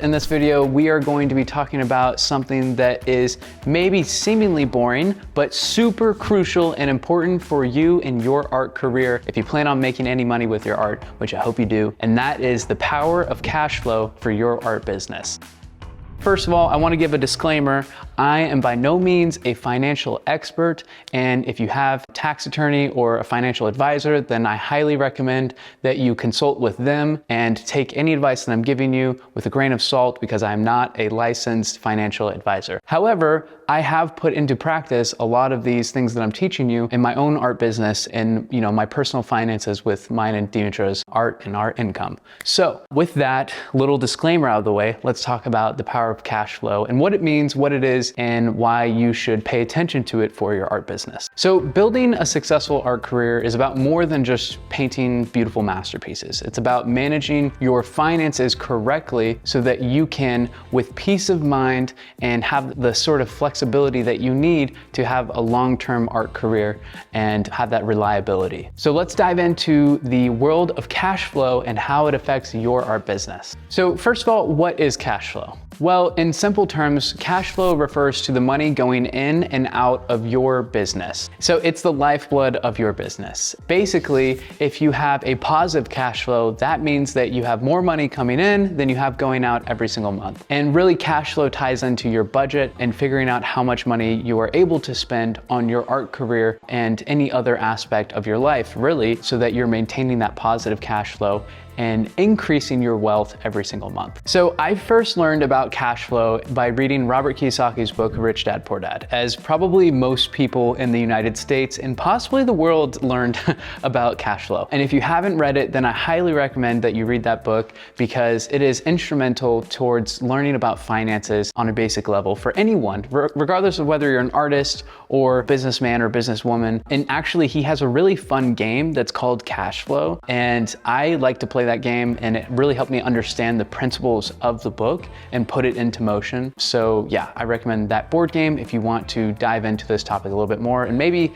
in this video, we are going to be talking about something that is maybe seemingly boring, but super crucial and important for you in your art career if you plan on making any money with your art, which I hope you do, and that is the power of cash flow for your art business. First of all, I want to give a disclaimer. I am by no means a financial expert, and if you have a tax attorney or a financial advisor, then I highly recommend that you consult with them and take any advice that I'm giving you with a grain of salt, because I am not a licensed financial advisor. However, I have put into practice a lot of these things that I'm teaching you in my own art business and my personal finances with mine and Dimitra's art and art income. So with that little disclaimer out of the way, let's talk about the power of cash flow and what it means, what it is, and why you should pay attention to it for your art business. So building a successful art career is about more than just painting beautiful masterpieces. It's about managing your finances correctly so that you can, with peace of mind and have the sort of flexibility that you need to have a long-term art career and have that reliability. So let's dive into the world of cash flow and how it affects your art business. So first of all, what is cash flow? Well, in simple terms, cash flow refers to the money going in and out of your business. So it's the lifeblood of your business. Basically, if you have a positive cash flow, that means that you have more money coming in than you have going out every single month. And really, cash flow ties into your budget and figuring out how much money you are able to spend on your art career and any other aspect of your life, really, so that you're maintaining that positive cash flow and increasing your wealth every single month. So I first learned about cash flow by reading Robert Kiyosaki's book, Rich Dad, Poor Dad, as probably most people in the United States and possibly the world learned about cash flow. And if you haven't read it, then I highly recommend that you read that book, because it is instrumental towards learning about finances on a basic level for anyone, regardless of whether you're an artist or businessman or businesswoman. And actually, he has a really fun game that's called Cash Flow, and I like to play that game, and it really helped me understand the principles of the book and put it into motion. So yeah, I recommend that board game if you want to dive into this topic a little bit more, and maybe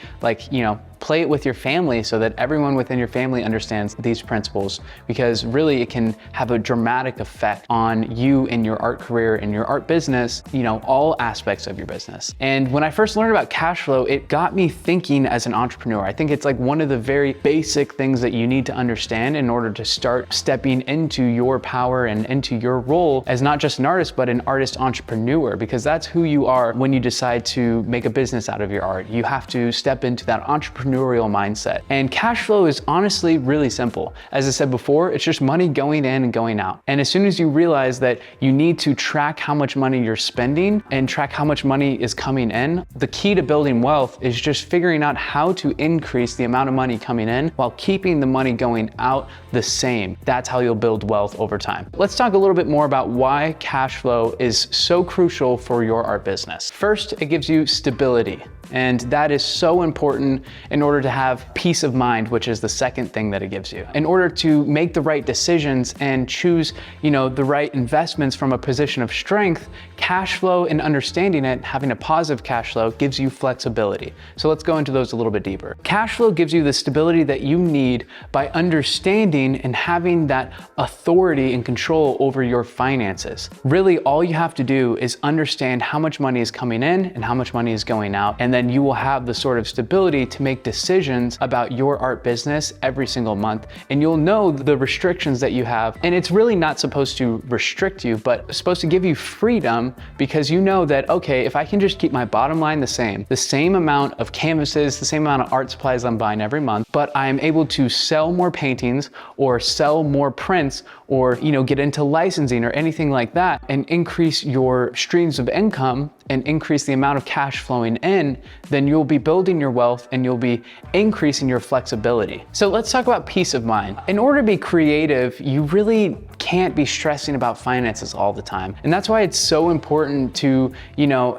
play it with your family so that everyone within your family understands these principles, because really it can have a dramatic effect on you in your art career and your art business, all aspects of your business. And when I first learned about cash flow, it got me thinking as an entrepreneur. I think it's like one of the very basic things that you need to understand in order to start stepping into your power and into your role as not just an artist, but an artist entrepreneur, because that's who you are when you decide to make a business out of your art. You have to step into that entrepreneurial mindset. And cash flow is honestly really simple. As I said before, it's just money going in and going out. And as soon as you realize that you need to track how much money you're spending and track how much money is coming in, the key to building wealth is just figuring out how to increase the amount of money coming in while keeping the money going out the same. That's how you'll build wealth over time. Let's talk a little bit more about why cash flow is so crucial for your art business. First, it gives you stability. And that is so important in order to have peace of mind, which is the second thing that it gives you. In order to make the right decisions and choose, the right investments from a position of strength, cash flow and understanding it, having a positive cash flow, gives you flexibility. So let's go into those a little bit deeper. Cash flow gives you the stability that you need by understanding and having that authority and control over your finances. Really, all you have to do is understand how much money is coming in and how much money is going out, and then you will have the sort of stability to make decisions about your art business every single month, and you'll know the restrictions that you have. And it's really not supposed to restrict you, but it's supposed to give you freedom, because you know that, okay, if I can just keep my bottom line the same amount of canvases, the same amount of art supplies I'm buying every month, but I'm able to sell more paintings or sell more prints or, get into licensing or anything like that, and increase your streams of income and increase the amount of cash flowing in, then you'll be building your wealth and you'll be increasing your flexibility. So let's talk about peace of mind. In order to be creative, you really can't be stressing about finances all the time. And that's why it's so important to,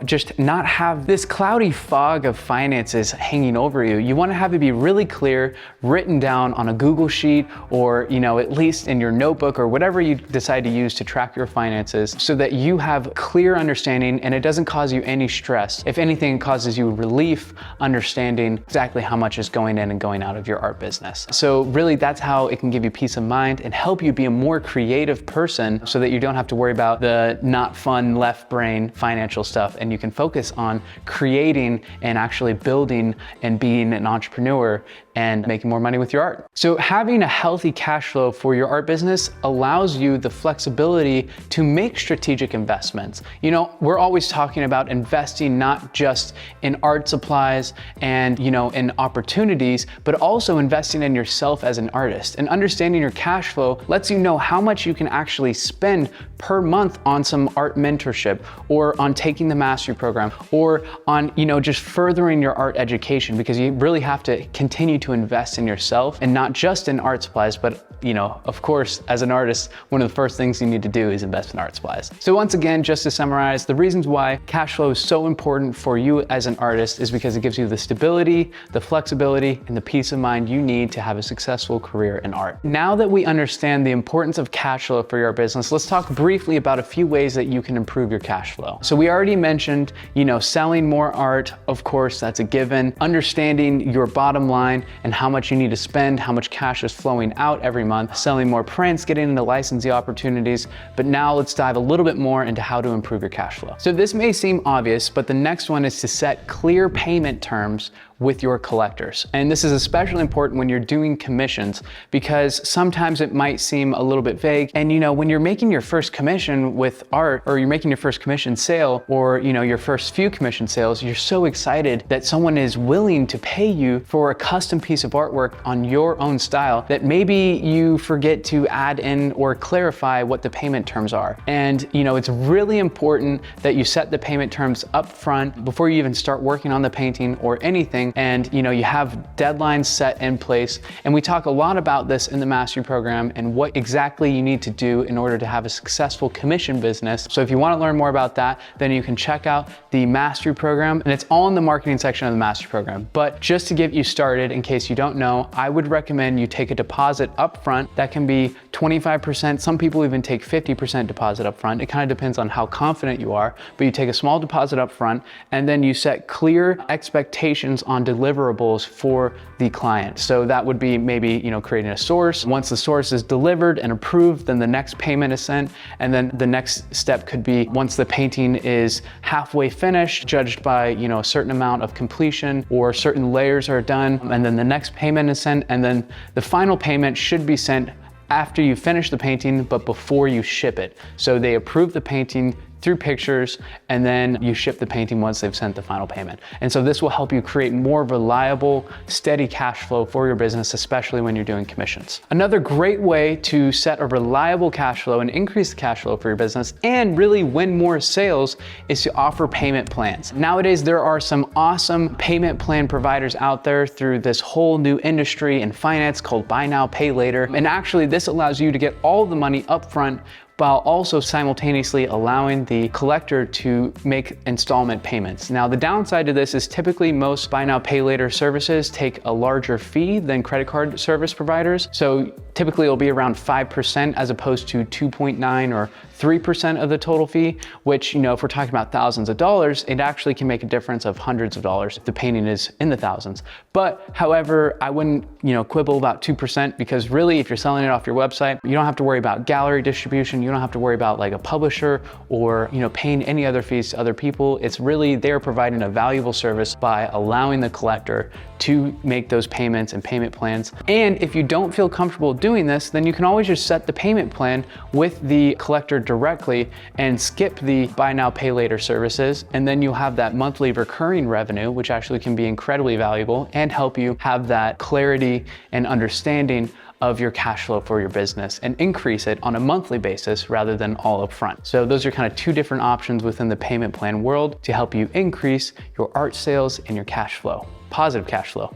just not have this cloudy fog of finances hanging over you. You want to have it be really clear, written down on a Google sheet, or, at least in your notebook or whatever you decide to use to track your finances, so that you have clear understanding and it doesn't cause you any stress. If anything, it causes you relief understanding exactly how much is going in and going out of your art business. So really that's how it can give you peace of mind and help you be a more creative person so that you don't have to worry about the not fun left brain financial stuff, and you can focus on creating and actually building and being an entrepreneur and making more money with your art. So having a healthy cash flow for your art business allows you the flexibility to make strategic investments. You know, we're always talking about investing not just in art supplies and, you know, in opportunities, but also investing in yourself as an artist. And understanding your cash flow lets you know how much you can actually spend per month on some art mentorship, or on taking the mastery program, or on, you know, just furthering your art education, because you really have to continue to invest in yourself, and not just in art supplies, but, you know, of course, as an artist, one of the first things you need to do is invest in art supplies. So once again, just to summarize, the reasons why cash flow is so important for you as an artist is because it gives you the stability, the flexibility, and the peace of mind you need to have a successful career in art. Now that we understand the importance of cash flow for your business, let's talk briefly about a few ways that you can improve your cash flow. So we already mentioned, you know, selling more art, of course, that's a given. Understanding your bottom line and how much you need to spend, how much cash is flowing out every month, selling more prints, getting into licensing opportunities. But now let's dive a little bit more into how to improve your cash flow. So this may seem obvious, but the next one is to set clear payment terms with your collectors. And this is especially important when you're doing commissions, because sometimes it might seem a little bit vague. And you know, when you're making your first commission with art, or you're making your first commission sale, or you know, your first few commission sales, you're so excited that someone is willing to pay you for a custom piece of artwork on your own style, that maybe you forget to add in or clarify what the payment terms are. And you know, it's really important that you set the payment terms up front before you even start working on the painting or anything. And you know, you have deadlines set in place, and we talk a lot about this in the mastery program and what exactly you need to do in order to have a successful commission business. So if you want to learn more about that, then you can check out the mastery program, and it's all in the marketing section of the mastery program. But just to get you started, in case you don't know, I would recommend you take a deposit up front. That can be 25%. Some people even take 50% deposit up front. It kind of depends on how confident you are, but you take a small deposit up front, and then you set clear expectations on deliverables for the client. So that would be maybe, you know, creating a source. Once the source is delivered and approved, then the next payment is sent. And then the next step could be, once the painting is halfway finished, judged by, you know, a certain amount of completion, or certain layers are done, and then the next payment is sent. And then the final payment should be sent after you finish the painting, but before you ship it. So they approve the painting through pictures, and then you ship the painting once they've sent the final payment. And so this will help you create more reliable, steady cash flow for your business, especially when you're doing commissions. Another great way to set a reliable cash flow and increase the cash flow for your business and really win more sales is to offer payment plans. Nowadays, there are some awesome payment plan providers out there through this whole new industry in finance called buy now, pay later. And actually, this allows you to get all the money up front while also simultaneously allowing the collector to make installment payments. Now, the downside to this is typically most buy now, pay later services take a larger fee than credit card service providers. So typically it'll be around 5% as opposed to 2.9 or 3% of the total fee, which, you know, if we're talking about thousands of dollars, it actually can make a difference of hundreds of dollars if the painting is in the thousands. But however, I wouldn't, you know, quibble about 2%, because really, if you're selling it off your website, you don't have to worry about gallery distribution. You don't have to worry about like a publisher or, you know, paying any other fees to other people. It's really, they're providing a valuable service by allowing the collector to make those payments and payment plans. And if you don't feel comfortable doing this, then you can always just set the payment plan with the collector directly and skip the buy now, pay later services. And then you'll have that monthly recurring revenue, which actually can be incredibly valuable and help you have that clarity and understanding of your cash flow for your business and increase it on a monthly basis rather than all up front. So those are kind of two different options within the payment plan world to help you increase your art sales and your cash flow. positive cash flow.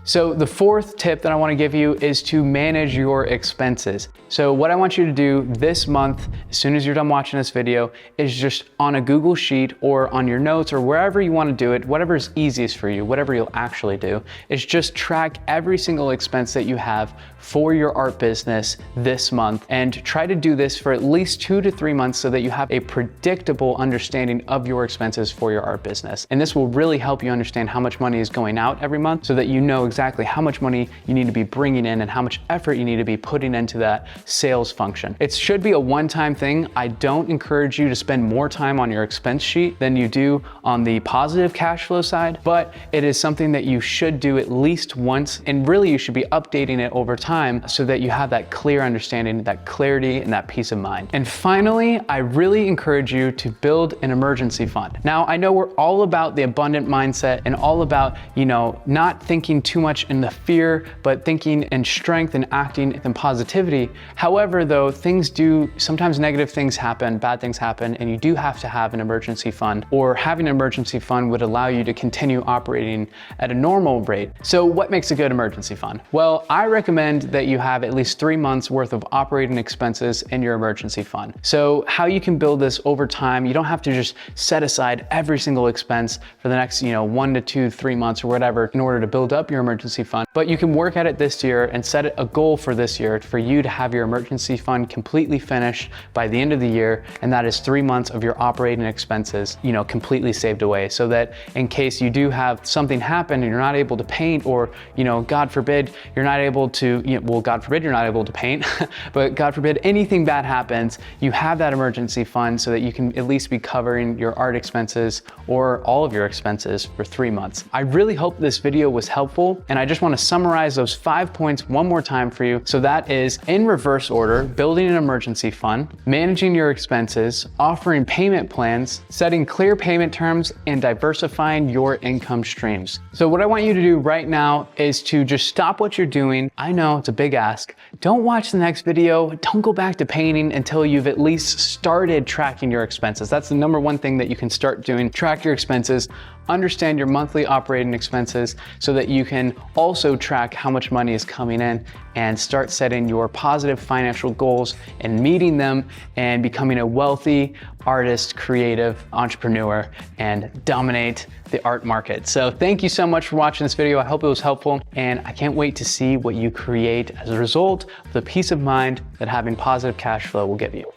So the fourth tip that I want to give you is to manage your expenses. So what I want you to do this month, as soon as you're done watching this video, is just on a Google Sheet or on your notes or wherever you want to do it, whatever is easiest for you, whatever you'll actually do, is just track every single expense that you have for your art business this month, and try to do this for at least 2 to 3 months so that you have a predictable understanding of your expenses for your art business. And this will really help you understand how much money is going out every month so that you know exactly how much money you need to be bringing in and how much effort you need to be putting into that sales function. It should be a one-time thing. I don't encourage you to spend more time on your expense sheet than you do on the positive cash flow side, but it is something that you should do at least once, and really you should be updating it over time so that you have that clear understanding, that clarity, and that peace of mind. And finally, I really encourage you to build an emergency fund. Now, I know we're all about the abundant mindset and all about, not thinking too much in the fear, but thinking in strength and acting in positivity. However, though, sometimes negative things happen, bad things happen, and you do have to have an emergency fund, or having an emergency fund would allow you to continue operating at a normal rate. So what makes a good emergency fund? Well, I recommend that you have at least 3 months worth of operating expenses in your emergency fund. So how you can build this over time, you don't have to just set aside every single expense for the next 1 to 2, 3 months or whatever in order to build up your emergency fund, but you can work at it this year and set a goal for this year for you to have your emergency fund completely finished by the end of the year, and that is 3 months of your operating expenses, completely saved away, so that in case you do have something happen and you're not able to paint, or God forbid you're not able to, God forbid you're not able to paint, but God forbid anything bad happens, you have that emergency fund so that you can at least be covering your art expenses or all of your expenses for 3 months. I really hope this video was helpful, and I just want to summarize those 5 points one more time for you. So that is, in reverse order: building an emergency fund, managing your expenses, offering payment plans, setting clear payment terms, and diversifying your income streams. So what I want you to do right now is to just stop what you're doing. I know it's a big ask. Don't watch the next video. Don't go back to painting until you've at least started tracking your expenses. That's the number one thing that you can start doing. Track your expenses. Understand your monthly operating expenses so that you can also track how much money is coming in, and start setting your positive financial goals and meeting them and becoming a wealthy artist, creative entrepreneur, and dominate the art market. So thank you so much for watching this video. I hope it was helpful, and I can't wait to see what you create as a result of the peace of mind that having positive cash flow will give you.